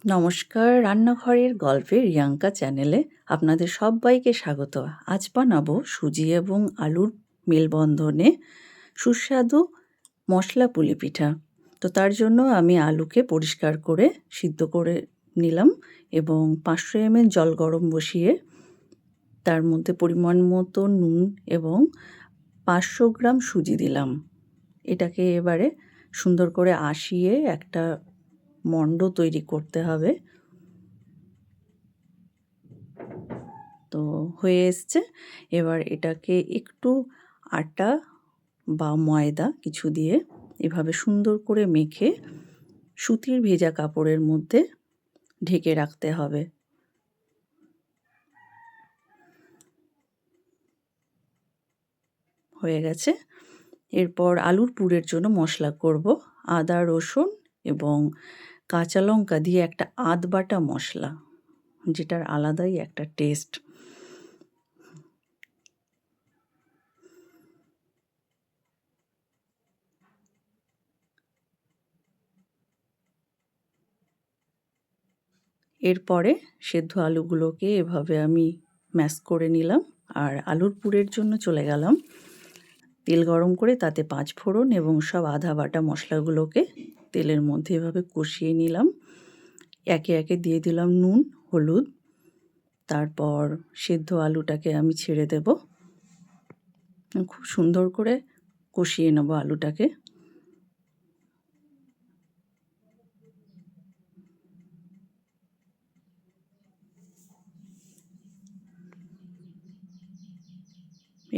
নমস্কার, রান্নাঘরের গল্পে রিয়াঙ্কা চ্যানেলে আপনাদের সব্বাইকে স্বাগত। আজ বানাবো সুজি এবং আলুর মেলবন্ধনে সুস্বাদু মশলা পুলি পিঠা। তো তার জন্য আমি আলুকে পরিষ্কার করে সিদ্ধ করে নিলাম এবং 500 ml জল গরম বসিয়ে তার মধ্যে পরিমাণ মতো নুন এবং 500 গ্রাম সুজি দিলাম। এটাকে এবারে সুন্দর করে আঁশিয়ে একটা মণ্ড তৈরি করতে হবে। তো হয়ে এসছে। এবার এটাকে একটু আটা বা ময়দা কিছু দিয়ে এভাবে সুন্দর করে মেখে সুতির ভেজা কাপড়ের মধ্যে ঢেকে রাখতে হবে। হয়ে গেছে। এরপর আলুর পুরের জন্য মশলা করব। আদা, রসুন এবং কাঁচা লঙ্কা দিয়ে একটা আধ বাটা মশলা, যেটার আলাদাই একটা টেস্ট। এরপরে সেদ্ধ আলুগুলোকে এভাবে আমি ম্যাশ করে নিলাম আর আলুর পুরের জন্য চলে গেলাম। তেল গরম করে তাতে 5 ফোড়ন এবং সব আধা বাটা মশলাগুলোকে তেলের মধ্যে এভাবে কষিয়ে নিলাম। একে একে দিয়ে দিলাম নুন, হলুদ, তারপর সেদ্ধ আলুটাকে আমি ছেড়ে দেব। খুব সুন্দর করে কষিয়ে নেব আলুটাকে।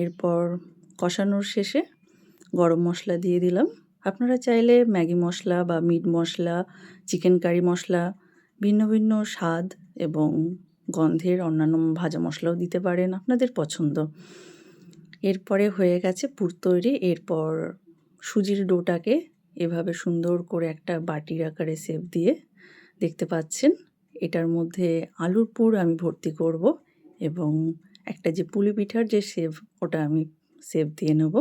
এরপর কষানোর শেষে গরম মশলা দিয়ে দিলাম। আপনারা চাইলে ম্যাগি মশলা বা মিট মশলা, চিকেন কারি মশলা, ভিন্ন ভিন্ন স্বাদ এবং গন্ধের অন্যান্য ভাজা মশলাও দিতে পারেন, আপনাদের পছন্দ। এরপরে হয়ে গেছে পুর তৈরি। এরপর সুজির ডোটাকে এভাবে সুন্দর করে একটা বাটির আকারে শেপ দিয়ে, দেখতে পাচ্ছেন, এটার মধ্যে আলুর পুর আমি ভর্তি করব এবং একটা যে পুলি পিঠার যে শেপ, ওটা আমি শেপ দিয়ে নেব।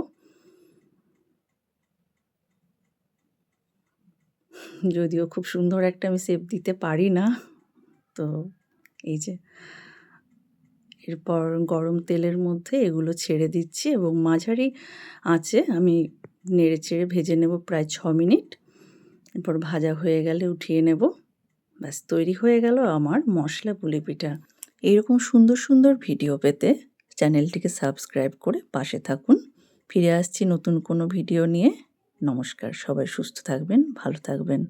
যদিও খুব সুন্দর একটা আমি শেপ দিতে পারি না, তো এই যে এরপর গরম তেলের মধ্যে এগুলো ছেড়ে দিচ্ছি এবং মাঝারি আঁচে আমি নেড়ে চেড়ে ভেজে নেব প্রায় 6 মিনিট। এরপর ভাজা হয়ে গেলে উঠিয়ে নেব। ব্যাস, তৈরি হয়ে গেল আমার মশলা পুলি পিঠা। এইরকম সুন্দর সুন্দর ভিডিও পেতে চ্যানেলটিকে সাবস্ক্রাইব করে পাশে থাকুন। ফিরে আসছি নতুন কোনো ভিডিও নিয়ে। নমস্কার, সবাই সুস্থ থাকবেন, ভালো থাকবেন।